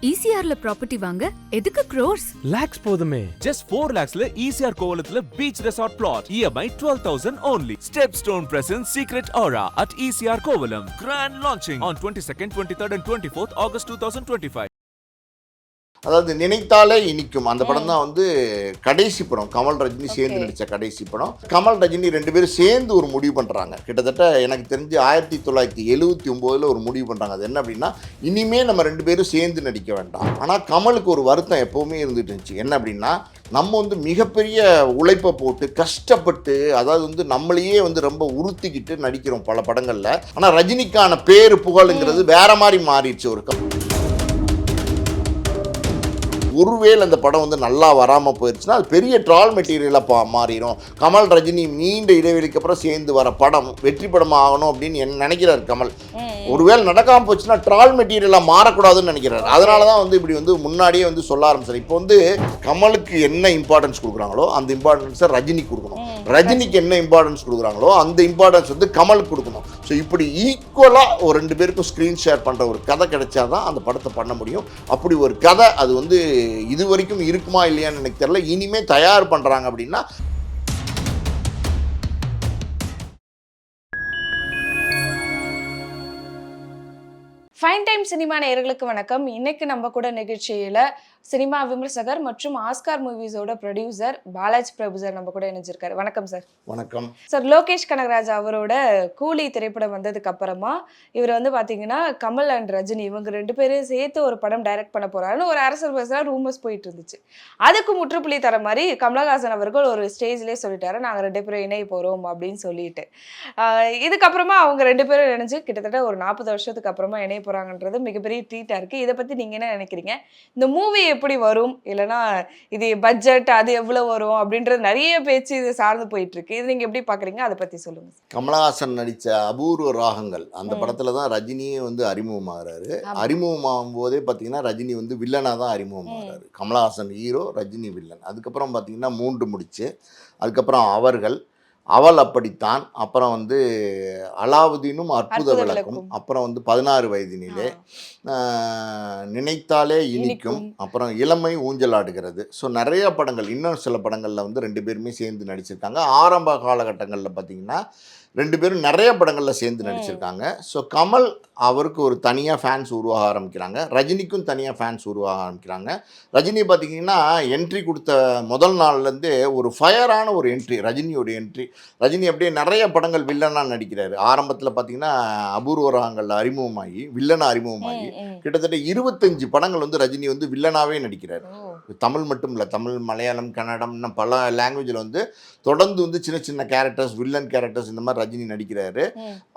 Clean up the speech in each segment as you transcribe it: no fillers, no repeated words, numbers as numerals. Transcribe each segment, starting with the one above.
ECRல property வாங்க எதுக்கு crores? lakhs போதுமே. Just 4 lakhsல ECR கோவலத்துல beach resort plot. EMI 12,000 only. Stepstone presents Secret Aura at ECR Kovalam. Grand launching on 22nd, 23rd and 24th August 2025. அதாவது நினைத்தாலே இனிக்கும் அந்த படம் தான் வந்து கடைசி படம். கமல் ரஜினி சேர்ந்து நடித்த கடைசி படம். கமல் ரஜினி ரெண்டு பேரும் சேர்ந்து ஒரு முடிவு பண்ணுறாங்க. கிட்டத்தட்ட எனக்கு தெரிஞ்சு 1979 ஒரு முடிவு பண்ணுறாங்க. அது என்ன அப்படின்னா, இனிமே நம்ம ரெண்டு பேரும் சேர்ந்து நடிக்க வேண்டாம். ஆனால் கமலுக்கு ஒரு வருத்தம் எப்போவுமே இருந்துட்டு இருந்துச்சு. என்ன அப்படின்னா, நம்ம வந்து மிகப்பெரிய உழைப்பை போட்டு கஷ்டப்பட்டு, அதாவது வந்து நம்மளையே வந்து ரொம்ப உறுத்திக்கிட்டு நடிக்கிறோம் பல படங்களில். ஆனால் ரஜினிக்கான பேரு புகழுங்கிறது வேற மாதிரி மாறிடுச்சு. ஒருவேளை அந்த படம் வந்து நல்லா வராமல் போயிடுச்சுன்னா அது பெரிய ட்ரால் மெட்டீரியலாக மாறிடும். கமல் ரஜினி நீண்ட இடைவெளிக்கு அப்புறம் சேர்ந்து வர படம் வெற்றி படமாக ஆகணும் அப்படின்னு நினைக்கிறார் கமல். ஒருவேளை நடக்காமல் போச்சுன்னா ட்ரால் மெட்டீரியலாக மாறக்கூடாதுன்னு நினைக்கிறார். அதனால தான் வந்து இப்படி வந்து முன்னாடியே வந்து சொல்ல ஆரம்பிச்சார். இப்போ வந்து கமலுக்கு என்ன இம்பார்ட்டன்ஸ் கொடுக்குறாங்களோ அந்த இம்பார்ட்டன்ஸை ரஜினிக்கு கொடுக்கணும். ரஜினிக்கு என்ன இம்பார்ட்டன்ஸ் கொடுக்குறாங்களோ அந்த இம்பார்ட்டன்ஸ் வந்து கமலுக்கு கொடுக்கணும். ஸோ இப்படி ஈக்குவலாக ஒரு ரெண்டு பேருக்கும் ஸ்க்ரீன் ஷேர் பண்ணுற ஒரு கதை கிடைச்சாதான் அந்த படத்தை பண்ண முடியும். அப்படி ஒரு கதை அது வந்து இது வரைக்கும் இருக்குமா இல்லையான்னு எனக்கு தெரியல. இனிமே தயார் பண்றாங்க அப்படின்னா ஃபைன் டைம் சினிமா நேயர்களுக்கு வணக்கம். இன்னைக்கு நம்ம கூட நிகழ்ச்சியில சினிமா விமர்சகர் மற்றும் ஆஸ்கார் மூவிஸோட ப்ரொடியூசர் பாலாஜி பிரபு சார் நம்ம கூட இணைஞ்சிருக்காரு. வணக்கம் சார். வணக்கம் சார். லோகேஷ் கனகராஜ் அவரோட கூலி திரைப்படம் வந்ததுக்கு அப்புறமா இவர் வந்து பாத்தீங்கன்னா கமல் அண்ட் ரஜினி இவங்க ரெண்டு பேரும் சேர்த்து ஒரு படம் டைரக்ட் பண்ண போறாருன்னு ஒரு அரசியல் பேச ரூமர்ஸ் போயிட்டு இருந்துச்சு. அதுக்கு முற்றுப்புள்ளி தர மாதிரி கமலஹாசன் அவர்கள் ஒரு ஸ்டேஜ்லேயே சொல்லிட்டாரு, நாங்க ரெண்டு பேரும் இணைய போறோம் அப்படின்னு சொல்லிட்டு. இதுக்கப்புறமா அவங்க ரெண்டு பேரும் இணைஞ்சு கிட்டத்தட்ட ஒரு 40 வருஷத்துக்கு அப்புறமா இணைய போறாங்கன்றது மிகப்பெரிய ட்ரீட்டா இருக்கு. இதை பத்தி நீங்க என்ன நினைக்கிறீங்க? இந்த மூவி எப்படி வரும், இல்லைன்னா இது பட்ஜெட் அது எவ்வளவு வரும் அப்படின்றது நிறைய பேச்சு இது சார்ந்து போயிட்டு இருக்கு. இது நீங்க எப்படி பாக்குறீங்க? அதை பத்தி சொல்லுங்க. கமலஹாசன் நடித்த அபூர்வ ராகங்கள் அந்த படத்துல தான் ரஜினியே வந்து அறிமுகமாகறாரு. அறிமுகமாகும் போதே பார்த்தீங்கன்னா ரஜினி வந்து வில்லனாக தான் அறிமுகமாகறாரு. Kamal Haasan hero, Rajini villain. அதுக்கப்புறம் பார்த்தீங்கன்னா 3 முடிச்சு, அதுக்கப்புறம் அவள் அப்படித்தான், அப்புறம் வந்து அலாவுதீனும் அற்புத விளக்கும், அப்புறம் வந்து 16 வயதினிலே, நினைத்தாலே இனிக்கும், அப்புறம் இளமை ஊஞ்சலாடுகிறது. ஸோ நிறைய படங்கள், இன்னும் சில படங்களில் வந்து ரெண்டு பேருமே சேர்ந்து நடிச்சிருக்காங்க. ஆரம்ப காலகட்டங்களில் பார்த்தீங்கன்னா ரெண்டு பேரும் நிறைய படங்களில் சேர்ந்து நடிச்சிருக்காங்க. ஸோ கமல் அவருக்கு ஒரு தனியாக ஃபேன்ஸ் உருவாக ஆரம்பிக்கிறாங்க, ரஜினிக்கும் தனியாக ஃபேன்ஸ் உருவாக ஆரம்பிக்கிறாங்க. ரஜினி பார்த்திங்கன்னா என்ட்ரி கொடுத்த முதல் நாள்லேருந்தே ஒரு ஃபயரான ஒரு என்ட்ரி, ரஜினியோட என்ட்ரி. ரஜினி அப்படியே நிறைய படங்கள் வில்லனாக நடிக்கிறாரு. ஆரம்பத்தில் பார்த்திங்கன்னா அபூர்வ ராகங்களில் அறிமுகமாகி வில்லனாக அறிமுகமாகி கிட்டத்தட்ட 25 படங்கள் வந்து ரஜினி வந்து வில்லனாகவே நடிக்கிறார். தமிழ் மட்டும் இல்லை, தமிழ், மலையாளம், கன்னடம், இன்னும் பல லாங்குவேஜில் வந்து தொடர்ந்து வந்து சின்ன சின்ன கேரக்டர்ஸ், வில்லன் கேரக்டர்ஸ் இந்த மாதிரி ரஜினி நடிக்கிறாரு.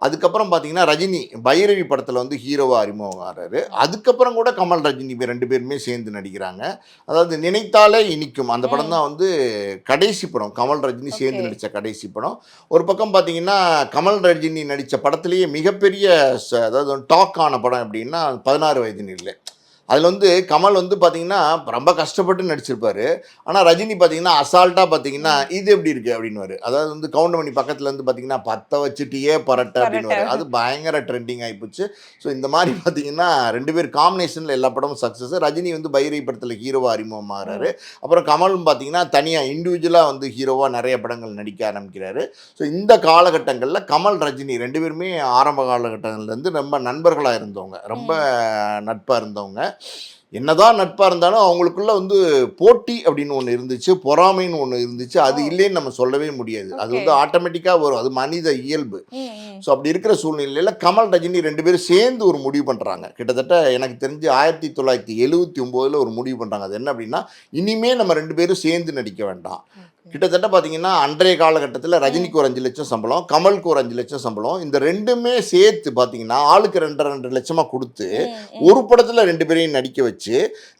அதுக்கப்புறம் பார்த்தீங்கன்னா ரஜினி பைரவி படத்தில் வந்து ஹீரோவாக அறிமுகம் ஆகிறாரு. அதுக்கப்புறம் கூட கமல் ரஜினி ரெண்டு பேருமே சேர்ந்து நடிக்கிறாங்க. அதாவது நினைத்தாலே இனிக்கும் அந்த படம் தான் வந்து கடைசி படம். கமல் ரஜினி சேர்ந்து நடித்த கடைசி படம். ஒரு பக்கம் பார்த்தீங்கன்னா கமல் ரஜினி நடித்த படத்துலேயே மிகப்பெரிய அதாவது டாக் ஆன படம் அப்படின்னா 16 வயதினிலே. அதில் வந்து கமல் வந்து பார்த்தீங்கன்னா ரொம்ப கஷ்டப்பட்டு நடிச்சிருப்பாரு. ஆனால் ரஜினி பார்த்தீங்கன்னா அசால்ட்டாக பார்த்தீங்கன்னா இது எப்படி இருக்குது அப்படின்னுவார். அதாவது வந்து கவுண்டமணி பக்கத்தில் வந்து பார்த்தீங்கன்னா 10 வச்சுட்டியே பரட்ட அப்படின்னுவார். அது பயங்கர ட்ரெண்டிங் ஆகிப்போச்சு. ஸோ இந்த மாதிரி பார்த்தீங்கன்னா ரெண்டு பேர் காம்பினேஷனில் எல்லா படமும் சக்ஸஸ். ரஜினி வந்து பைரவி படத்தில் ஹீரோவாக அறிமுகமாகறாரு. அப்புறம் கமலும் பார்த்தீங்கன்னா தனியாக இண்டிவிஜுவலாக வந்து ஹீரோவாக நிறைய படங்கள் நடிக்க ஆரம்பிக்கிறாரு. ஸோ இந்த காலகட்டங்களில் கமல் ரஜினி ரெண்டு பேருமே ஆரம்ப காலகட்டங்கள்லேருந்து ரொம்ப நண்பர்களாக இருந்தவங்க, ரொம்ப நட்பாக இருந்தவங்க. என்னதான் நட்பாக இருந்தாலும் அவங்களுக்குள்ள வந்து போட்டி அப்படின்னு ஒன்று இருந்துச்சு, பொறாமைன்னு ஒன்று இருந்துச்சு. அது இல்லைன்னு நம்ம சொல்லவே முடியாது. அது வந்து ஆட்டோமேட்டிக்காக வரும், அது மனித இயல்பு. ஸோ அப்படி இருக்கிற சூழ்நிலையில் கமல் ரஜினி ரெண்டு பேரும் சேர்ந்து ஒரு முடிவு பண்ணுறாங்க. கிட்டத்தட்ட எனக்கு தெரிஞ்சு 1979 ஒரு முடிவு பண்ணுறாங்க. அது என்ன அப்படின்னா, இனிமே நம்ம ரெண்டு பேரும் சேர்ந்து நடிக்க வேண்டாம். கிட்டத்தட்ட பார்த்தீங்கன்னா அன்றைய காலகட்டத்தில் ரஜினிக்கு ஒரு 5 லட்சம் சம்பளம், கமலுக்கு ஒரு 5 லட்சம் சம்பளம். இந்த ரெண்டுமே சேர்த்து பார்த்தீங்கன்னா ஆளுக்கு 2 லட்சமாக கொடுத்து ஒரு படத்தில் ரெண்டு பேரையும் நடிக்க வச்சு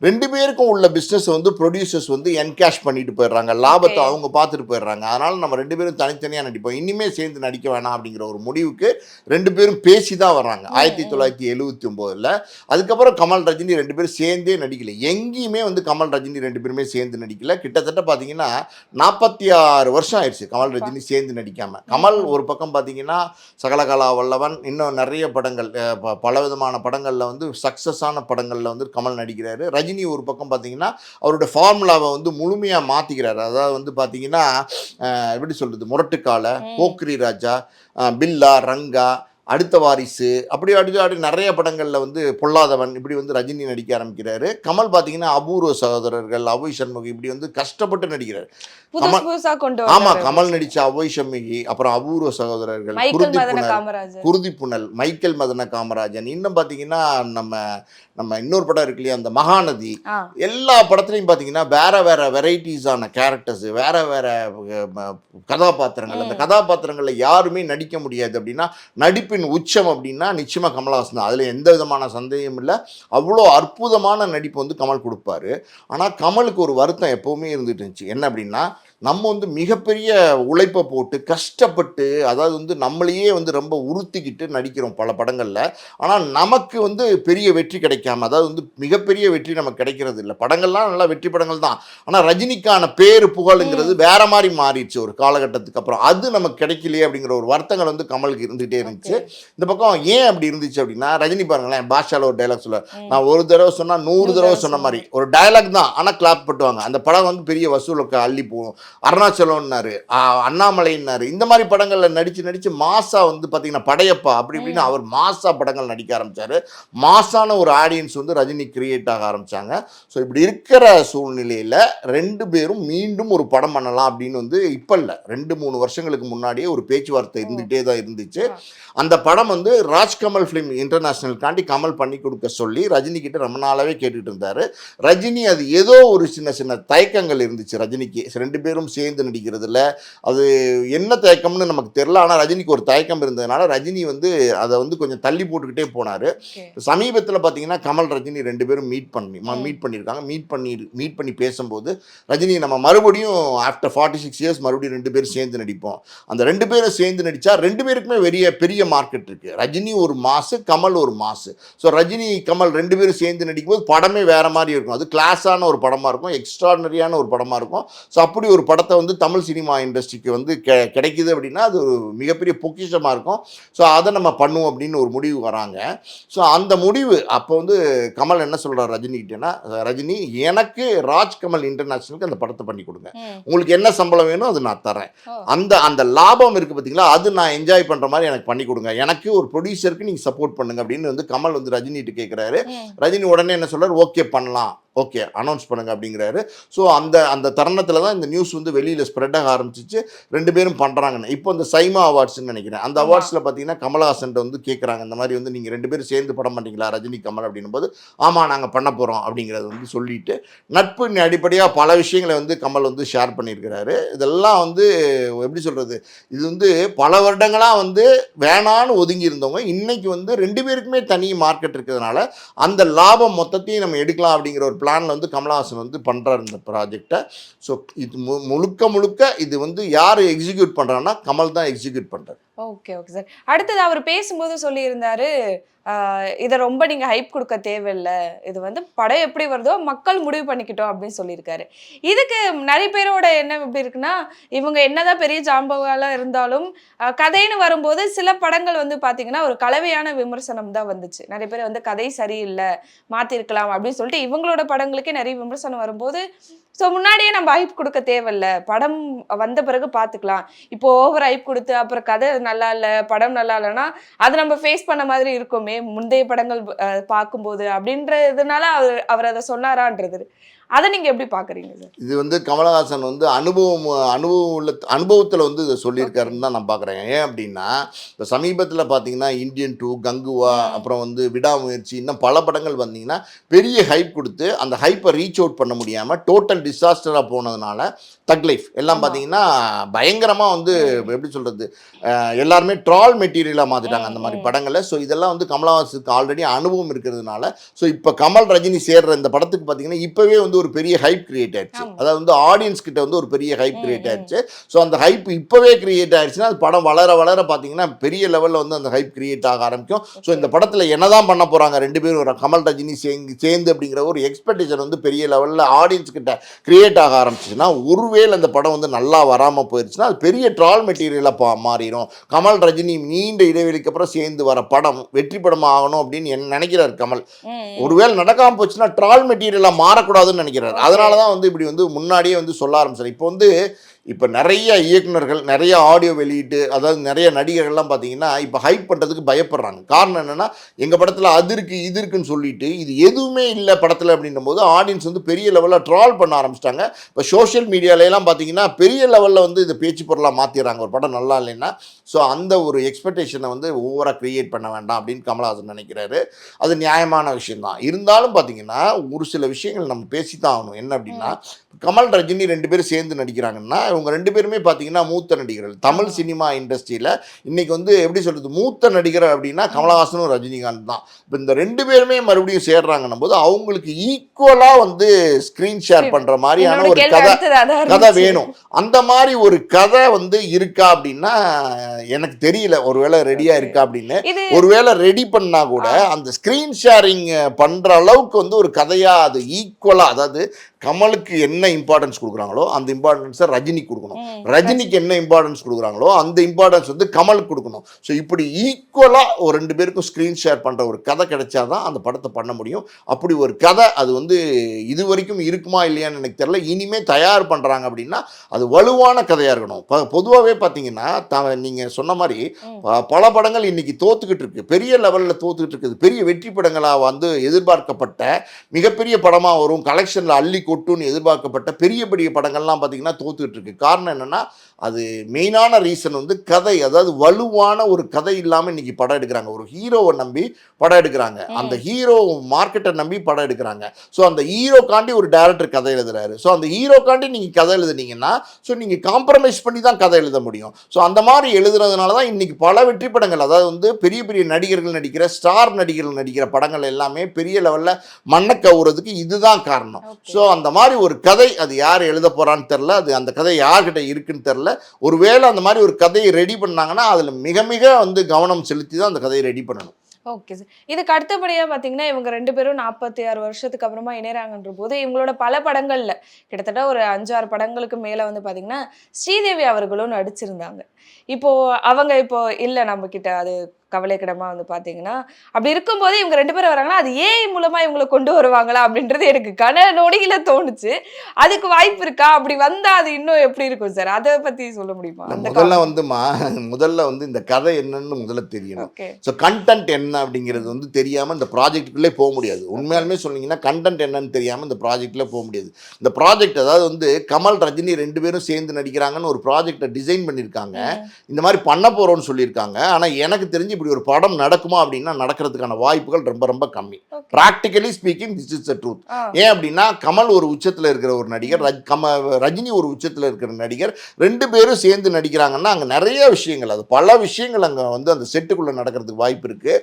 ரெண்டு பேருக்கும் உள்ள பிஸ்னஸ் வந்து ப்ரொடியூசர்ஸ் வந்து என்கேஷ் பண்ணிட்டு போயிடுறாங்க, லாபத்தை அவங்க பார்த்துட்டு போயிடுறாங்க. அதனால் நம்ம ரெண்டு பேரும் தனித்தனியாக நடிப்போம், இனிமேல் சேர்ந்து நடிக்க வேணாம் அப்படிங்கிற ஒரு முடிவுக்கு ரெண்டு பேரும் பேசி தான் வர்றாங்க 1979. அதுக்கப்புறம் கமல் ரஜினி ரெண்டு பேரும் சேர்ந்தே நடிக்கல, எங்கேயுமே வந்து கமல் ரஜினி ரெண்டு பேருமே சேர்ந்து நடிக்கல. கிட்டத்தட்ட பார்த்தீங்கன்னா 46 வருஷம் ஆயிடுச்சு கமல் ரஜினி சேர்ந்து நடிக்காம. கமல் ஒரு பக்கம் பார்த்தீங்கன்னா சகலகலா வல்லவன், இன்னும் நிறைய படங்கள் பலவிதமான படங்களில் வந்து சக்ஸஸான படங்களில் வந்து கமல் நடிக்கிறாரு. ரஜினி ஒரு பக்கம் பார்த்தீங்கன்னா அவருடைய ஃபார்முலாவை வந்து முழுமையாக மாற்றிக்கிறாரு. அதாவது வந்து பார்த்தீங்கன்னா எப்படி சொல்கிறது, முரட்டுக்கால, போக்கிரி ராஜா, பில்லா, ரங்கா, அடுத்த வாரிசு, அப்படி அடுத்து நிறைய படங்களில் வந்து பொல்லாதவன், இப்படி வந்து ரஜினி நடிக்க ஆரம்பிக்கிறாரு. கமல் பார்த்தீங்கன்னா அபூர்வ சகோதரர்கள், அவை சண்முகி, இப்படி வந்து கஷ்டப்பட்டு நடிக்கிறார். ஆமாம், கமல் நடித்த அவை சண்முகி, அப்புறம் அபூர்வ சகோதரர்கள், குருதிப்புணல், மைக்கேல் மதன காமராஜன், இன்னும் பார்த்தீங்கன்னா நம்ம இன்னொரு படம் இருக்கு இல்லையா, அந்த மகாநதி, எல்லா படத்துலையும் பார்த்தீங்கன்னா வேற வேற வெரைட்டிஸான கேரக்டர்ஸ், வேற வேற கதாபாத்திரங்கள். அந்த கதாபாத்திரங்களில் யாருமே நடிக்க முடியாது அப்படின்னா நடிப்பின் உச்சம் அப்படின்னா நிச்சயமாக கமல்ஹாசன் தான். அதில் எந்த விதமான சந்தேகமும் இல்லை. அவ்வளோ அற்புதமான நடிப்பு வந்து கமல் கொடுப்பாரு. ஆனால் கமலுக்கு ஒரு வருத்தம் எப்போவுமே இருந்துட்டு இருந்துச்சு. என்ன அப்படின்னா, நம்ம வந்து மிகப்பெரிய உழைப்பை போட்டு கஷ்டப்பட்டு, அதாவது வந்து நம்மளையே வந்து ரொம்ப உறுத்திக்கிட்டு நடிக்கிறோம் பல படங்களில். ஆனால் நமக்கு வந்து பெரிய வெற்றி கிடைக்காம, அதாவது வந்து மிகப்பெரிய வெற்றி நமக்கு கிடைக்கிறது இல்லை. படங்கள்லாம் நல்லா வெற்றி படங்கள் தான், ஆனால் ரஜினிக்கான பேரு புகழுங்கிறது வேற மாதிரி மாறிடுச்சு ஒரு காலகட்டத்துக்கு அப்புறம். அது நமக்கு கிடைக்கலையே அப்படிங்கிற ஒரு வருத்தங்கள் வந்து கமலுக்கு இருந்துகிட்டே இருந்துச்சு. இந்த பக்கம் ஏன் அப்படி இருந்துச்சு அப்படின்னா, ரஜினி பாருங்களேன், பாஷாவில் ஒரு டைலாக் சொல்ல, நான் ஒரு தடவை சொன்னால் 100 தடவை சொன்ன மாதிரி ஒரு டைலாக் தான், ஆனால் கிளாப் பண்ணுவாங்க. அந்த படம் வந்து பெரிய வசூலுக்கு அள்ளி போகும். அருணாச்சலம்னாரு, அண்ணாமலைன்னாரு, இந்த மாதிரி படங்களில் நடித்து மாசா வந்து பார்த்தீங்கன்னா படையப்பா அப்படி இப்படின்னு அவர் மாசா படங்கள் நடிக்க ஆரம்பித்தார். மாசான ஒரு ஆடியன்ஸ் வந்து ரஜினி கிரியேட் ஆக ஆரம்பித்தாங்க. ஸோ இப்படி இருக்கிற சூழ்நிலையில் 2 பேரும் மீண்டும் ஒரு படம் பண்ணலாம் அப்படின்னு வந்து இப்போ இல்லை, 2-3 வருஷங்களுக்கு முன்னாடியே ஒரு பேச்சுவார்த்தை இருந்துகிட்டே தான் இருந்துச்சு. அந்த படம் வந்து ராஜ்கமல் ஃபிலிம் இன்டர்நேஷ்னலுக்காண்டி கமல் பண்ணி கொடுக்க சொல்லி ரஜினி கிட்ட ரொம்ப நாளாகவே கேட்டுட்டு இருந்தார். ரஜினி அது ஏதோ ஒரு சின்ன சின்ன தயக்கங்கள் இருந்துச்சு ரஜினிக்கு, 2 பேரும் சேர்ந்து நடிக்கிறதுல. அது என்ன தயக்கம்னு நமக்கு தெரியல, ஆனால் ரஜினிக்கு ஒரு தயக்கம் இருந்ததுனால ரஜினி வந்து அதை வந்து கொஞ்சம் தள்ளி போட்டுக்கிட்டே போனார். சமீபத்தில் பார்த்தீங்கன்னா கமல் ரஜினி 2 பேரும் மீட் பண்ணியிருக்காங்க. மீட் பண்ணி பேசும்போது ரஜினி நம்ம மறுபடியும் ஆஃப்டர் 46 இயர்ஸ் மறுபடியும் 2 பேரும் சேர்ந்து நடிப்போம், அந்த 2 பேரும் சேர்ந்து நடித்தா 2 பேருக்குமே பெரிய மார்க்கெட் இருக்குது. ரஜினி ஒரு மாசு, கமல் ஒரு மாசு. ஸோ ரஜினி கமல் 2 பேரும் சேர்ந்து நடிக்கும்போது படமே வேறு மாதிரி இருக்கும். அது கிளாஸான ஒரு படமாக இருக்கும், எக்ஸ்ட்ராடனரியான ஒரு படமாக இருக்கும். ஸோ அப்படி ஒரு படத்தை வந்து தமிழ் சினிமா இண்டஸ்ட்ரிக்கு வந்து கிடைக்குது அப்படின்னா அது ஒரு மிகப்பெரிய பொக்கிஷமாக இருக்கும். ஸோ அதை நம்ம பண்ணுவோம் அப்படின்னு ஒரு முடிவு வராங்க. ஸோ அந்த முடிவு அப்போ வந்து கமல் என்ன சொல்கிறார் ரஜினிகிட்டேன்னா, ரஜினி எனக்கு ராஜ்கமல் இன்டர்நேஷனலுக்கு அந்த படத்தை பண்ணி கொடுங்க, உங்களுக்கு என்ன சம்பளம் வேணும் அது நான் தரேன், அந்த லாபம் இருக்குது பார்த்தீங்களா, அது நான் என்ஜாய் பண்ணுற மாதிரி எனக்கு பண்ணி கொடுங்க, எனக்கு ஒரு ப்ரொடியூசருக்கு நீங்கள் சப்போர்ட் பண்ணுங்க அப்படின்னு வந்து கமல் வந்து ரஜினிகிட்ட கேட்குறாரு. ரஜினி உடனே என்ன சொல்கிறார், ஓகே பண்ணலாம், ஓகே அனௌன்ஸ் பண்ணுங்க அப்படிங்கிறாரு. ஸோ அந்த தருணத்தில் தான் இந்த நியூஸ் வந்து வெளியில் ஸ்ப்ரெட் ஆக ஆரம்பிச்சிச்சு, 2 பேரும் பண்ணுறாங்கன்னு. இப்போ இந்த சைமா அவார்ட்ஸ்ன்னு நினைக்கிறேன், அந்த அவார்ட்ஸில் பார்த்தீங்கன்னா கமல்ஹாசன் வந்து கேட்குறாங்க, இந்த மாதிரி வந்து நீங்கள் 2 பேரும் சேர்ந்து படம் பண்ணிங்களா ரஜினி கமல் அப்படின்னும் போது, ஆமாம் நாங்கள் பண்ண போகிறோம் அப்படிங்கிறத வந்து சொல்லிட்டு நட்பின் அடிப்படையாக பல விஷயங்களை வந்து கமல் வந்து ஷேர் பண்ணியிருக்கிறாரு. இதெல்லாம் வந்து எப்படி சொல்கிறது, இது வந்து பல வருடங்களாக வந்து வேணான்னு ஒதுங்கி இருந்தவங்க இன்னைக்கு வந்து 2 பேருக்குமே தனி மார்க்கெட் இருக்கிறதுனால அந்த லாபம் மொத்தத்தையும் நம்ம எடுக்கலாம் அப்படிங்கிற ஒரு பிளானில் வந்து கமல்ஹாசன் வந்து பண்ணுறாரு இந்த ப்ராஜெக்டை. ஸோ இது முழுக்க இது வந்து யார் எக்ஸிக்யூட் பண்ணுறாங்கன்னா கமல் தான் எக்ஸிக்யூட் பண்ணுறாரு. Okay sir. அடுத்தது அவர் பேசும்போது சொல்லியிருந்தாரு, இதை ரொம்ப நீங்கள் ஹைப் கொடுக்க தேவையில்லை, இது வந்து படம் எப்படி வருதோ மக்கள் முடிவு பண்ணிக்கிட்டோம் அப்படின்னு சொல்லியிருக்காரு. இதுக்கு நிறைய பேரோட என்ன எப்படி இருக்குன்னா, இவங்க என்னதான் பெரிய ஜாம்பவாலாம் இருந்தாலும் கதைன்னு வரும்போது சில படங்கள் வந்து பார்த்தீங்கன்னா ஒரு கலவையான விமர்சனம் தான் வந்துச்சு. நிறைய பேர் வந்து கதை சரியில்லை, மாற்றிருக்கலாம் அப்படின்னு சொல்லிட்டு இவங்களோட படங்களுக்கே நிறைய விமர்சனம் வரும்போது, ஸோ முன்னாடியே நம்ம ஹைப் கொடுக்க தேவையில்லை, படம் வந்த பிறகு பார்த்துக்கலாம். இப்போ ஓவர் ஹைப் கொடுத்து அப்புறம் கதை நல்லா இல்லை, படம் நல்லா இல்லைன்னா அதை நம்ம ஃபேஸ் பண்ண மாதிரி இருக்குமே முந்தைய படங்கள் பார்க்கும்போது அப்படின்றதுனால அவர் அதை சொன்னாரான்றது, அதை நீங்கள் எப்படி பார்க்குறீங்க சார்? இது வந்து கமல்ஹாசன் வந்து அனுபவத்தில் வந்து இதை சொல்லியிருக்காருன்னு தான் நான் பார்க்குறேன். ஏன் அப்படின்னா, இப்போ சமீபத்தில் பார்த்தீங்கன்னா இந்தியன் 2, கங்குவா, அப்புறம் வந்து விடாமுயற்சி, இன்னும் பல படங்கள் வந்தீங்கன்னா பெரிய ஹைப் கொடுத்து அந்த ஹைப்பை ரீச் அவுட் பண்ண முடியாமல் டோட்டல் டிசாஸ்டராக போனதுனால, தக் லைஃப் எல்லாம் பார்த்தீங்கன்னா பயங்கரமாக வந்து எப்படி சொல்கிறது, எல்லாருமே ட்ரால் மெட்டீரியலாக மாற்றிட்டாங்க அந்த மாதிரி படங்களை. ஸோ இதெல்லாம் வந்து கமல்ஹாசனுக்கு ஆல்ரெடி அனுபவம் இருக்கிறதுனால, ஸோ இப்போ கமல் ரஜினி சேர்ற இந்த படத்துக்கு பார்த்தீங்கன்னா இப்போவே வந்து வந்து ஒரு பெரிய ஹைப் கிரியேட் ஆயிடுச்சு. ஆமா. அதாவது வந்து ஆடியன்ஸ் கிட்ட வந்து ஒரு பெரிய ஹைப் கிரியேட் ஆயிடுச்சு. ஸோ அந்த ஹைப் இப்போவே கிரியேட் ஆயிடுச்சுன்னா அது படம் வளர வளர பார்த்தீங்கன்னா பெரிய லெவலில் வந்து அந்த ஹைப் கிரியேட் ஆக ஆரம்பிக்கும். ஸோ இந்த படத்தில் என்னதான் பண்ண போகிறாங்க ரெண்டு பேரும் ஒரு கமல் ரஜினி சேர்ந்து அப்படிங்கிற ஒரு எக்ஸ்பெக்டேஷன் வந்து பெரிய லெவலில் ஆடியன்ஸ் கிட்ட கிரியேட் ஆக ஆரம்பிச்சுன்னா, ஒருவேளை அந்த படம் வந்து நல்லா வராமல் போயிடுச்சுன்னா அது பெரிய ட்ரால் மெட்டீரியலாக மாறிடும். கமல் ரஜினி நீண்ட இடைவெளிக்கு அப்புறம் சேர்ந்து வர படம் வெற்றி படம் ஆகணும் அப்படின்னு நினைக்கிறார் கமல். ஒருவேளை நடக்காமல் போச்சுன்னா ட்ரால் மெட்டீரியலாக மாறக்கூடாதுன்னு நினைக்கிறார். அதனால தான் வந்து இப்படி வந்து முன்னாடியே வந்து சொல்ல ஆரம்பிச்சார். இப்போ வந்து இப்போ நிறைய இயக்குனர்கள் நிறைய ஆடியோ வெளியிட்டு அதாவது நிறைய நடிகர்கள்லாம் பார்த்தீங்கன்னா இப்போ ஹைப் பண்ணுறதுக்கு பயப்படுறாங்க. காரணம் என்னென்னா எங்கள் படத்தில் அது இருக்குது இது இருக்குன்னு சொல்லிட்டு இது எதுவுமே இல்லை படத்தில் அப்படின்னும் போது ஆடியன்ஸ் வந்து பெரிய லெவலில் ட்ரால் பண்ண ஆரம்பிச்சிட்டாங்க. இப்போ சோஷியல் மீடியாலெலாம் பார்த்தீங்கன்னா பெரிய லெவலில் வந்து இது பேச்சு பொருளாக மாற்றிடுறாங்க ஒரு படம் நல்லா இல்லைன்னா. ஸோ அந்த ஒரு எக்ஸ்பெக்டேஷனை வந்து ஓவராக க்ரியேட் பண்ண வேண்டாம் அப்படின்னு கமல்ஹாசன் நினைக்கிறாரு. அது நியாயமான விஷயம்தான். இருந்தாலும் பார்த்தீங்கன்னா ஒரு சில விஷயங்கள் நம்ம பேசி தான் ஆகணும். என்ன அப்படின்னா கமல் ரஜினி ரெண்டு பேரும் சேர்ந்து நடிக்கிறாங்கன்னா இவங்க ரெண்டு பேருமே பார்த்தீங்கன்னா மூத்த நடிகர்கள். தமிழ் சினிமா இண்டஸ்ட்ரியில் இன்றைக்கி வந்து எப்படி சொல்கிறது மூத்த நடிகர் அப்படின்னா கமலஹாசனும் ரஜினிகாந்த் தான். இப்போ இந்த ரெண்டு பேருமே மறுபடியும் சேர்றாங்கன்னும் போது அவங்களுக்கு ஈக்குவலாக வந்து ஸ்க்ரீன் ஷேர் பண்ணுற மாதிரியான ஒரு கதை வேணும். அந்த மாதிரி ஒரு கதை வந்து இருக்கா அப்படின்னா எனக்கு தெரியல. ஒருவேளை ரெடியாக இருக்கா அப்படின்னு ஒருவேளை ரெடி பண்ணால் கூட அந்த ஸ்க்ரீன் ஷேரிங் பண்ணுற அளவுக்கு வந்து ஒரு கதையாக அது ஈக்குவலாக அதாவது கமலுக்கு என்ன இம்பார்ட்டன்ஸ் கொடுக்குறாங்களோ அந்த இம்பார்ட்டன்ஸை ரஜினிக்கு கொடுக்கணும். ரஜினிக்கு என்ன இம்பார்ட்டன்ஸ் கொடுக்குறாங்களோ அந்த இம்பார்ட்டன்ஸ் வந்து கமலுக்கு கொடுக்கணும். ஸோ இப்படி ஈக்குவலாக ஒரு ரெண்டு பேருக்கும் ஸ்க்ரீன் ஷேர் பண்ணுற ஒரு கதை கிடைச்சாதான் அந்த படத்தை பண்ண முடியும். அப்படி ஒரு கதை அது வந்து இது வரைக்கும் இருக்குமா இல்லையான்னு எனக்கு தெரியல. இனிமேல் தயார் பண்ணுறாங்க அப்படின்னா அது வலுவான கதையாக இருக்கணும். பொதுவாகவே பார்த்தீங்கன்னா நீங்கள் சொன்ன மாதிரி பல படங்கள் இன்னைக்கு தோத்துக்கிட்டு இருக்கு. பெரிய லெவலில் தோத்துக்கிட்டு இருக்குது. பெரிய வெற்றி படங்களாக வந்து எதிர்பார்க்கப்பட்ட மிகப்பெரிய படமாக வரும் கலெக்ஷனில் அள்ளி கொட்டுன்னு எதிர்பார்க்கப்பட்ட பெரிய பெரிய படங்கள்லாம் பார்த்தீங்கன்னா தோத்துக்கிட்டு இருக்கு. காரணம் என்னென்னா அது மெயினான ரீசன் வந்து கதை. அதாவது வலுவான ஒரு கதை இல்லாமல் இன்னைக்கு படம் எடுக்கிறாங்க. ஒரு ஹீரோவை நம்பி படம் எடுக்கிறாங்க. அந்த ஹீரோ மார்க்கெட்டை நம்பி படம் எடுக்கிறாங்க. ஸோ அந்த ஹீரோக்காண்டி ஒரு டைரக்டர் கதை எழுதுறாரு. ஸோ அந்த ஹீரோக்காண்டி நீங்கள் கதை எழுதுனீங்கன்னா ஸோ நீங்கள் காம்ப்ரமைஸ் பண்ணி தான் கதை எழுத முடியும். ஸோ அந்த மாதிரி எழுதுறதுனால தான் இன்னைக்கு பல வெற்றி படங்கள் அதாவது வந்து பெரிய பெரிய நடிகர்கள் நடிக்கிற ஸ்டார் நடிகர்கள் நடிக்கிற படங்கள் எல்லாமே பெரிய லெவலில் மண்ணை கவுறதுக்கு இதுதான் காரணம். ஸோ அந்த மாதிரி ஒரு கதை அது யார் எழுத போகிறான்னு தெரில. அது அந்த கதை யார்கிட்ட இருக்குன்னு தெரில. ஒருவேளை அந்த மாதிரி ஒரு கதையை ரெடி பண்ணாங்கன்னா அதில் மிக மிக வந்து கவனம் செலுத்தி தான் அந்த கதையை ரெடி பண்ணணும். Okay sir. இதுக்கு அடுத்தபடியாக பார்த்தீங்கன்னா இவங்க ரெண்டு பேரும் 46 வருஷத்துக்கு அப்புறமா இணையறாங்கன்ற போது இவங்களோட பல படங்களில் கிட்டத்தட்ட ஒரு 5-6 படங்களுக்கு மேலே வந்து பார்த்தீங்கன்னா ஸ்ரீதேவி அவர்களும் நடிச்சிருந்தாங்க. அவங்க இப்போ இல்லை நம்ம கிட்ட அது கவலைக்கிடமா வந்து பார்த்தீங்கன்னா அப்படி இருக்கும்போது இவங்க ரெண்டு பேரும் வராங்கன்னா அது ஏஐ மூலமா இவங்களை கொண்டு வருவாங்களா அப்படின்றது எனக்கு கன நொடியில தோணுச்சு. அதுக்கு வாய்ப்பு இருக்கா? அப்படி வந்தா அது இன்னும் எப்படி இருக்கும் சார்? அதை பத்தி சொல்ல முடியுமா? முதல்ல வந்து இந்த கதை என்னன்னு முதல்ல தெரியணும். ஸோ கண்டென்ட் என்ன அப்படிங்கிறது வந்து தெரியாம இந்த ப்ராஜெக்டுக்குள்ளே போக முடியாது. உண்மையாலுமே சொன்னீங்கன்னா கண்டென்ட் என்னன்னு தெரியாம இந்த ப்ராஜெக்ட்ல போக முடியாது. இந்த ப்ராஜெக்ட் அதாவது வந்து கமல் ரஜினி ரெண்டு பேரும் சேர்ந்து நடிக்கிறாங்கன்னு ஒரு ப்ராஜெக்டை டிசைன் பண்ணியிருக்காங்க. இந்த மாதிரி பண்ண போறோம்னு சொல்லியிருக்காங்க. ஆனால் எனக்கு தெரிஞ்சு இப்படி ஒரு படம் நடக்குமா அப்படின்னா நடக்கிறதுக்கான வாய்ப்புகள் ரொம்ப ரொம்ப கம்மி. Practically speaking this is the truth. ஏன் அப்படின்னா கமல் ஒரு உச்சத்தில் இருக்கிற ஒரு நடிகர், ரஜினி ஒரு உச்சத்தில் இருக்கிற நடிகர், ரெண்டு பேரும் சேர்ந்து நடிக்கிறாங்கன்னா அங்கே நிறைய விஷயங்கள் அது பல விஷயங்கள் அங்கே வந்து அந்த செட்டுக்குள்ளே நடக்கிறதுக்கு வாய்ப்பு இருக்குது.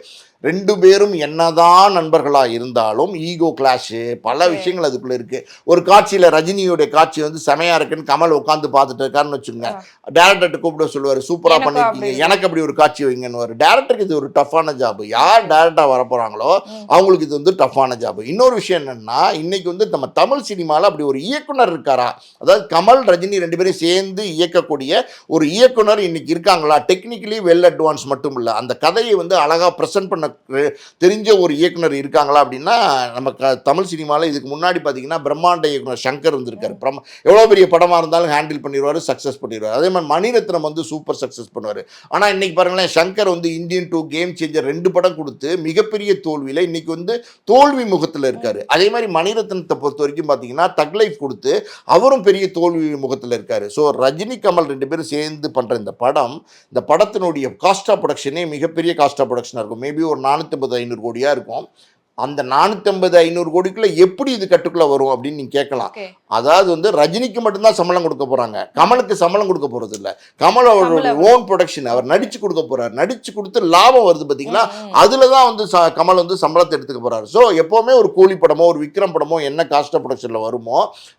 ரெண்டு பேரும் என்னதான் நண்பர்களாக இருந்தாலும் ஈகோ கிளாஷு பல விஷயங்கள் அதுக்குள்ளே இருக்குது. ஒரு காட்சியில் ரஜினியோடைய காட்சி வந்து செமையாக இருக்குன்னு கமல் உட்காந்து பார்த்துட்டு இருக்காருன்னு வச்சுக்கோங்க. டேரக்டர்கிட்ட கூப்பிட சொல்லுவார், சூப்பராக பண்ணியிருக்கீங்க, எனக்கு அப்படி ஒரு காட்சி வைங்கன்னு. டேரக்டருக்கு இது ஒரு டஃப்பான ஜாப். யார் டேரக்டாக வர போகிறாங்களோ அவங்களுக்கு இது வந்து டஃப்பான ஜாப். இன்னொரு விஷயம் என்னென்னா இன்னைக்கு வந்து நம்ம தமிழ் சினிமாவில் அப்படி ஒரு இயக்குனர் இருக்காரா, அதாவது கமல் ரஜினி ரெண்டு பேரும் சேர்ந்து இயக்கக்கூடிய ஒரு இயக்குனர் இன்னைக்கு இருக்காங்களா? டெக்னிக்கலி வெல் அட்வான்ஸ் மட்டும் இல்லை, அந்த கதையை வந்து அழகாக ப்ரெசென்ட் பண்ண தெரிஞ்ச ஒரு இயக்குனர் இருக்காங்களா அப்படின்னா நம்ம தமிழ் சினிமாவில் இதுக்கு முன்னாடி பார்த்தீங்கன்னா பிரம்மாண்ட இயக்குனர் சங்கர் இருந்திருக்காரு. எவ்வளோ பெரிய படமாக இருந்தாலும் ஹேண்டில் பண்ணிடுவார், சக்ஸஸ் பண்ணிடுவார். அதே மாதிரி மணிரத்னம் வந்து சூப்பர் சக்ஸஸ் பண்ணுவார். ஆனால் இன்னைக்கு பாருங்களேன், சங்கர் வந்து இந்தியன் 2, கேம் சேஞ்சர் 2 படம் கொடுத்து மிகப்பெரிய தோல்வியில் இன்னைக்கு வந்து தோல்வி முகத்தில் இருக்காரு. அதே மாதிரி மணிரத்னத்தை பொறுத்த வரைக்கும் பார்த்தீங்கன்னா தக் லைஃப் கொடுத்து அவரும் பெரிய தோல்வி முகத்தில் இருக்காரு. ஸோ ரஜினி கமல் ரெண்டு பேரும் சேர்ந்து பண்ணுற இந்த படத்தினுடைய காஸ்ட் ஆஃப் ப்ரொடக்ஷனே மிகப்பெரிய காஸ்ட் ஆஃப் ப்ரொடக்ஷனாக இருக்கும். மேபி ஒரு 450-500 கோடியாக இருக்கும். அந்த 450 500 கோடிக்குள்ள எப்படி இது கட்டுக்குள்ள வரும் அப்படின்னு நீங்க கேட்கலாம். Okay. அதாவது வந்து ரஜினிக்கு மட்டும்தான் சம்பளம் கொடுக்க போறாங்க, கமலுக்கு சம்பளம் கொடுக்க போறது இல்ல. கமல் அவருடைய ஓன் ப்ரொடக்ஷன், அவர் நடிச்சு கொடுக்க போறாரு. நடிச்சு கொடுத்து லாபம் வருது பாத்தீங்களா, அதுலதான் வந்து கமல் வந்து சம்பளத்தை எடுத்துக்க போறாரு. ஸோ எப்பவுமே ஒரு கூலி படமோ ஒரு விக்ரம் படமோ என்ன காஸ்ட் ஆஃப் ப்ரொடக்ஷன்ல வருமோ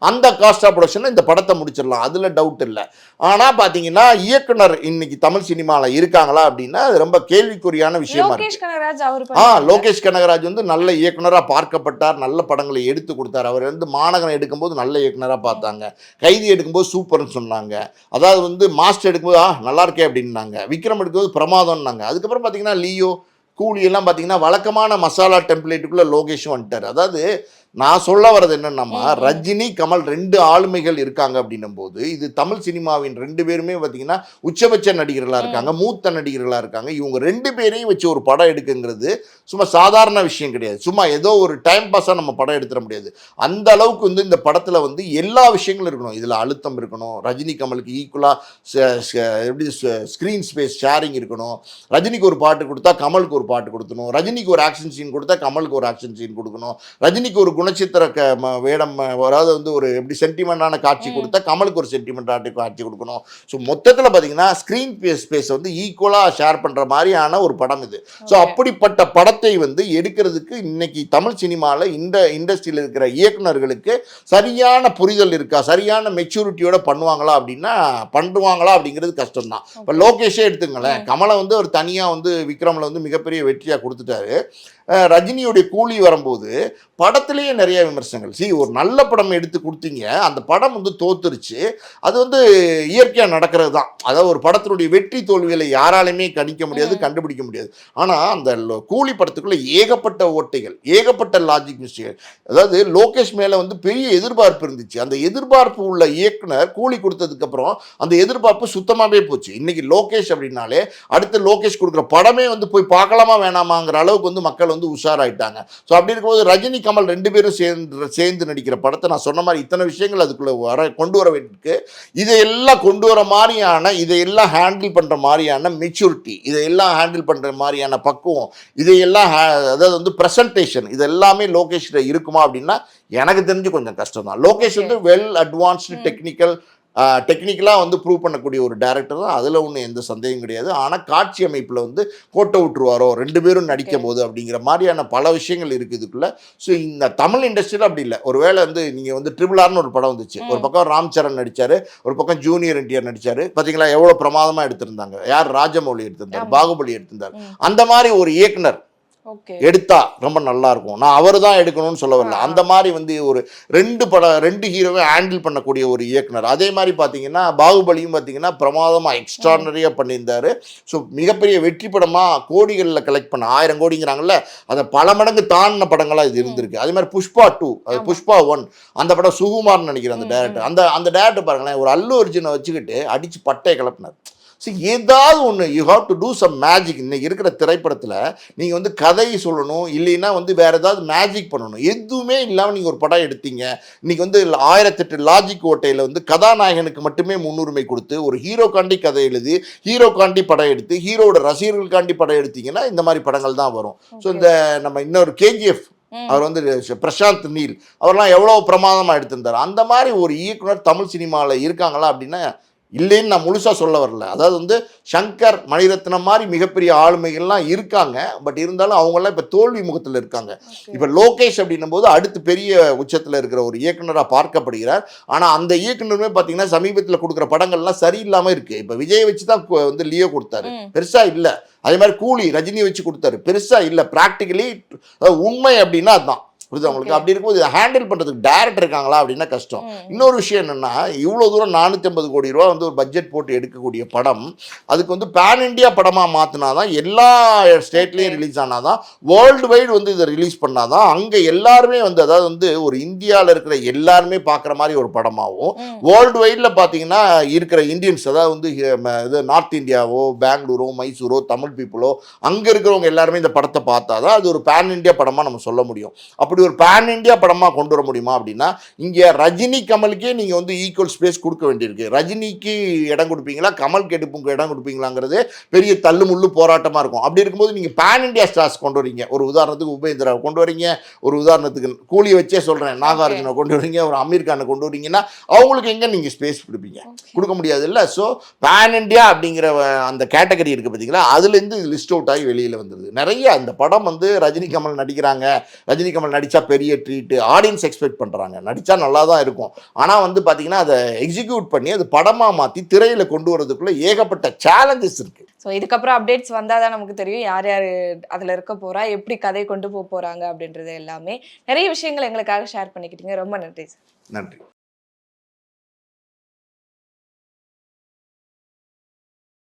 அந்த காஸ்ட் ஆஃப் ப்ரொடக்ஷன்ல இந்த படத்தை முடிச்சிடலாம், அதுல டவுட் இல்லை. ஆனா பாத்தீங்கன்னா இயக்குனர் இன்னைக்கு தமிழ் சினிமால இருக்காங்களா அப்படின்னா அது ரொம்ப கேள்விக்குறியான விஷயமா லோகேஷ் இருக்கு. கனகராஜ் அவர் லோகேஷ் கனகராஜ் வந்து நல்ல இயக்குனரா பார்க்கப்பட்டார், நல்ல படங்களை எடுத்து கொடுத்தார். அவர் வந்து மாநகரம் எடுக்கும்போது நல்ல இயக்குனரா பார்த்தாங்க, கைதி எடுக்கும்போது சூப்பர்னு சொன்னாங்க, அதாவது வந்து மாஸ்டர் எடுக்கும்போது நல்லா இருக்கே அப்படின்னாங்க, விக்ரம் எடுக்கும்போது பிரமாதம்னாங்க. அதுக்கப்புறம் பார்த்தீங்கன்னா லியோ, கூலி எல்லாம் பார்த்தீங்கன்னா வழக்கமான மசாலா டெம்ப்ளேட்டுக்குள்ள லோகேஷும் வந்துட்டார். அதாவது நான் சொல்ல வர்றது என்னன்னா, ரஜினி கமல் 2 ஆளுமைகள் இருக்காங்க அப்படின்னும் போது இது தமிழ் சினிமாவின் 2 பேருமே பார்த்தீங்கன்னா உச்சபட்ச நடிகர்களாக இருக்காங்க, மூத்த நடிகர்களாக இருக்காங்க. இவங்க 2 பேரையும் வச்சு ஒரு படம் எடுக்குங்கிறது சும்மா சாதாரண விஷயம் கிடையாது. சும்மா ஏதோ ஒரு டைம் பாஸாக நம்ம படம் எடுத்துட முடியாது. அந்த அளவுக்கு வந்து இந்த படத்தில் வந்து எல்லா விஷயங்களும் இருக்கணும். இதில் அழுத்தம் இருக்கணும், ரஜினி கமலுக்கு ஈக்குவலாக எப்படி ஸ்க்ரீன் ஸ்பேஸ் ஷேரிங் இருக்கணும், ரஜினிக்கு ஒரு பாட்டு கொடுத்தா கமலுக்கு ஒரு பாட்டு கொடுக்கணும், ரஜினிக்கு ஒரு ஆக்ஷன் சீன் கொடுத்தா கமலுக்கு ஒரு ஆக்ஷன் சீன் கொடுக்கணும், ரஜினிக்கு ஒரு குணச்சித்திர வேடம், அதாவது வந்து ஒரு எப்படி சென்டிமெண்டான காட்சி கொடுத்தா கமலுக்கு ஒரு சென்டிமெண்டான காட்சி கொடுக்கணும். ஸோ மொத்தத்தில் பார்த்தீங்கன்னா ஸ்க்ரீன் ஸ்பேஸ் வந்து ஈக்குவலாக ஷேர் பண்ணுற மாதிரியான ஒரு படம் இது. ஸோ அப்படிப்பட்ட படத்தை வந்து எடுக்கிறதுக்கு இன்னைக்கு தமிழ் சினிமாவில் இந்த இண்டஸ்ட்ரியில் இருக்கிற இயக்குநர்களுக்கு சரியான புரிதல் இருக்கா, சரியான மெச்சூரிட்டியோட பண்ணுவாங்களா அப்படிங்கிறது கஷ்டம் தான். இப்போ லோகேஷே எடுத்துங்களேன், கமலை வந்து ஒரு தனியாக வந்து விக்ரமில் வந்து மிகப்பெரிய வெற்றியாக கொடுத்துட்டாரு. ரஜினியுடைய கூலி வரும்போது படத்திலேயே நிறைய விமர்சனங்கள். ஒரு நல்ல படம் எடுத்து கொடுத்தீங்க, அந்த படம் வந்து தோத்துருச்சு, அது வந்து இயற்கையாக நடக்கிறது தான். அதாவது ஒரு படத்தினுடைய வெற்றி தோல்விகளை யாராலையுமே கணிக்க முடியாது, கண்டுபிடிக்க முடியாது. ஆனால் அந்த கூலி படத்துக்குள்ள ஏகப்பட்ட ஓட்டைகள், ஏகப்பட்ட லாஜிக் மிஸ்டேக். அதாவது லோகேஷ் மேலே வந்து பெரிய எதிர்பார்ப்பு இருந்துச்சு, அந்த எதிர்பார்ப்பு உள்ள இயக்குனர் கூலி கொடுத்ததுக்கப்புறம் அந்த எதிர்பார்ப்பு சுத்தமாகவே போச்சு. இன்னைக்கு லோகேஷ் அப்படின்னாலே அடுத்து லோகேஷ் கொடுக்குற படமே வந்து போய் பார்க்கலாமா வேணாமாங்கிற அளவுக்கு வந்து மக்கள் வந்து உஷாராயிட்டாங்க. ஸோ அப்படி இருக்கும்போது ரஜினி கமல் 2 பேரும் சேர்ந்து நடிக்கிற படத்தை நான் சொன்ன மாதிரி இத்தனை விஷயங்கள் அதுக்குள்ள கொண்டு வர வேண்டியிருக்கு. இதையெல்லாம் கொண்டு வர மாதிரியான, இதையெல்லாம் ஹேண்டில் பண்ற மாதிரியான மெச்சூரிட்டி, இதையெல்லாம் ஹேண்டில் பண்ற மாதிரியான பக்குவம், இதையெல்லாம் அதாவது வந்து பிரசன்டேஷன், இது எல்லாமே லோகேஷ்ல இருக்குமா அப்படின்னா எனக்கு தெரிஞ்சு கொஞ்சம் கஷ்டம் தான். லோகேஷ் வந்து வெல் அட்வான்ஸ்டு டெக்னிக்கலாக வந்து ப்ரூவ் பண்ணக்கூடிய ஒரு டேரக்டர் தான், அதில் ஒன்றும் எந்த சந்தேகம் கிடையாது. ஆனால் காட்சி அமைப்பில் வந்து கோட்டை விட்டுருவாரோ 2 பேரும் நடிக்கும் போது அப்படிங்கிற மாதிரியான பல விஷயங்கள் இருக்குது இதுக்குள்ள. ஸோ இந்த தமிழ் இண்டஸ்ட்ரியில் அப்படி இல்லை. ஒருவேளை வந்து நீங்கள் வந்து RRRனு ஒரு படம் வந்துச்சு, ஒரு பக்கம் ராம் சரண் நடித்தார், ஒரு பக்கம் ஜூனியர் NTR நடித்தார். பார்த்தீங்களா எவ்வளோ பிரமாதமாக எடுத்திருந்தாங்க. யார் ராஜமௌலி எடுத்திருந்தார், பாகுபலி எடுத்திருந்தார். அந்த மாதிரி ஒரு இயக்குனர் எடுத்தா ரொம்ப நல்லா இருக்கும். நான் அவர் தான் எடுக்கணும்னு சொல்ல வரல, அந்த மாதிரி வந்து ஒரு 2 ஹீரோவை ஹேண்டில் பண்ணக்கூடிய ஒரு இயக்குனர். அதே மாதிரி பார்த்தீங்கன்னா பாகுபலியும் பார்த்தீங்கன்னா பிரமாதமாக எக்ஸ்ட்ரானரியாக பண்ணியிருந்தாரு. ஸோ மிகப்பெரிய வெற்றி படமாக கோடிகளில் கலெக்ட் பண்ண 1000 கோடிங்கிறாங்கல்ல, அதை பல மடங்கு தாண்டின படங்களாக இது இருந்திருக்கு. அதே மாதிரி புஷ்பா 2, அது புஷ்பா 1, அந்த படம் சுகுமார்னு நினைக்கிறேன் அந்த டேரக்டர். அந்த டேரக்டர் பாருங்களேன், ஒரு அல்லு அர்ஜுனை வச்சுக்கிட்டு அடித்து பட்டையை கிளப்பினார். ஸோ ஏதாவது ஒன்று you have to do some magic. இன்னைக்கு இருக்கிற திரைப்படத்தில் நீங்கள் வந்து கதை சொல்லணும், இல்லைன்னா வந்து வேறு ஏதாவது மேஜிக் பண்ணணும். எதுவுமே இல்லாமல் நீங்கள் ஒரு படம் எடுத்தீங்க. இன்றைக்கி வந்து 1008 லாஜிக் ஓட்டையில் வந்து கதாநாயகனுக்கு மட்டுமே முன்னுரிமை கொடுத்து ஒரு ஹீரோக்காண்டி கதை எழுதி, ஹீரோக்காண்டி படம் எடுத்து, ஹீரோட ரசிகர்களுக்காண்டி படம் எடுத்தீங்கன்னா இந்த மாதிரி படங்கள் தான் வரும். ஸோ இந்த நம்ம இன்னொரு KGF, அவர் வந்து பிரசாந்த் நீல், அவர்லாம் எவ்வளோ பிரமாதமாக எடுத்திருந்தார். அந்த மாதிரி ஒரு இயக்குனர் தமிழ் சினிமாவில் இருக்காங்களா அப்படின்னா இல்லைன்னு நான் முழுசாக சொல்ல வரல. அதாவது வந்து சங்கர், மணிரத்னம் மாதிரி மிகப்பெரிய ஆளுமைகள்லாம் இருக்காங்க. பட் இருந்தாலும் அவங்கெல்லாம் இப்போ தோல்வி முகத்தில் இருக்காங்க. இப்போ லோகேஷ் அப்படின்னும் போது அடுத்து பெரிய உச்சத்தில் இருக்கிற ஒரு இயக்குனராக பார்க்கப்படுகிறார். ஆனால் அந்த இயக்குனருமே பார்த்தீங்கன்னா சமீபத்தில் கொடுக்குற படங்கள்லாம் சரியில்லாமல் இருக்குது. இப்போ விஜய் வச்சு தான் வந்து லியோ கொடுத்தாரு, பெருசாக இல்லை. அதே மாதிரி கூலி ரஜினி வச்சு கொடுத்தாரு, பெருசாக இல்லை. ப்ராக்டிக்கலி உண்மை அப்படின்னா அதுதான் புரியுது உங்களுக்கு. அப்படி இருக்கும்போது இதை ஹேண்டில் பண்ணுறதுக்கு டேரக்டர் இருக்காங்களா அப்படின்னா கஷ்டம். இன்னொரு விஷயம் என்னென்னா, இவ்வளோ தூரம் 450 கோடி ரூபா வந்து ஒரு பட்ஜெட் போட்டு எடுக்கக்கூடிய படம், அதுக்கு வந்து பேன் இண்டியா படமாக மாற்றினா தான், எல்லா ஸ்டேட்லேயும் ரிலீஸ் ஆனால் தான், வேர்ல்டு வைடு வந்து இதை ரிலீஸ் பண்ணால் தான் அங்கே எல்லாருமே வந்து, அதாவது வந்து ஒரு இந்தியாவில் இருக்கிற எல்லாருமே பார்க்குற மாதிரி ஒரு படமாகவும், வேர்ல்டு வைடில் பார்த்தீங்கன்னா இருக்கிற இந்தியன்ஸ், அதாவது வந்து இது நார்த் இந்தியாவோ பெங்களூரோ மைசூரோ தமிழ் பீப்புளோ அங்கே இருக்கிறவங்க எல்லாருமே இந்த படத்தை பார்த்தா தான் அது ஒரு பேன் இண்டியா படமாக நம்ம சொல்ல முடியும். அப்படி ஒரு பேன் இண்டியா படமாக கொண்டு வர முடியுமா அப்படின்னா, இங்கே ரஜினி கமலுக்கே நீங்கள் வந்து ஈக்குவல் ஸ்பேஸ் கொடுக்க வேண்டியிருக்கு. ரஜினிக்கு இடம் கொடுப்பீங்களா, கமல் கெடுப்புக்கு இடம் கொடுப்பீங்களாங்கிறது பெரிய தள்ளுமுள்ளு போராட்டமாக இருக்கும். அப்படி இருக்கும்போது நீங்கள் பேன் இண்டியா ஸ்டார்ஸ் கொண்டு வரீங்க. ஒரு உதாரணத்துக்கு உபேந்திராவை கொண்டு வரீங்க, ஒரு உதாரணத்துக்கு கூலியை வச்சே சொல்கிறேன், நாகார்ஜுனை கொண்டு வரீங்க, ஒரு அமீர் கானை கொண்டு வரீங்கன்னா அவங்களுக்கு எங்கே நீங்கள் ஸ்பேஸ் கொடுப்பீங்க? கொடுக்க முடியாது இல்லை. ஸோ பேன் இண்டியா அப்படிங்கிற அந்த கேட்டகரி இருக்குது பார்த்தீங்களா, அதுலேருந்து லிஸ்ட் அவுட் ஆகி வெளியில் வந்துடுது. நிறைய அந்த படம் வந்து ரஜினி கமல் நடிக்கிறாங்க, ரஜினி கமல் நடித்தா பெரிய ட்ரீட்டு, ஆடியன்ஸ் எக்ஸ்பெக்ட் பண்ணுறாங்க, நடித்தா நல்லா தான் இருக்கும். ஆனால் வந்து பார்த்தீங்கன்னா அதை எக்ஸிக்யூட் பண்ணி அது படமாக மாற்றி திரையில் கொண்டு வரதுக்குள்ளே ஏகப்பட்ட சேலஞ்சஸ் இருக்குது. ஸோ இதுக்கப்புறம் அப்டேட்ஸ் வந்தால் தான் நமக்கு தெரியும் யார் யார் அதில் இருக்க போகிறா, எப்படி கதை கொண்டு போக போகிறாங்க அப்படின்றது எல்லாமே. நிறைய விஷயங்கள் எங்களுக்காக ஷேர் பண்ணிக்கிட்டீங்க. ரொம்ப நன்றி சார். நன்றி.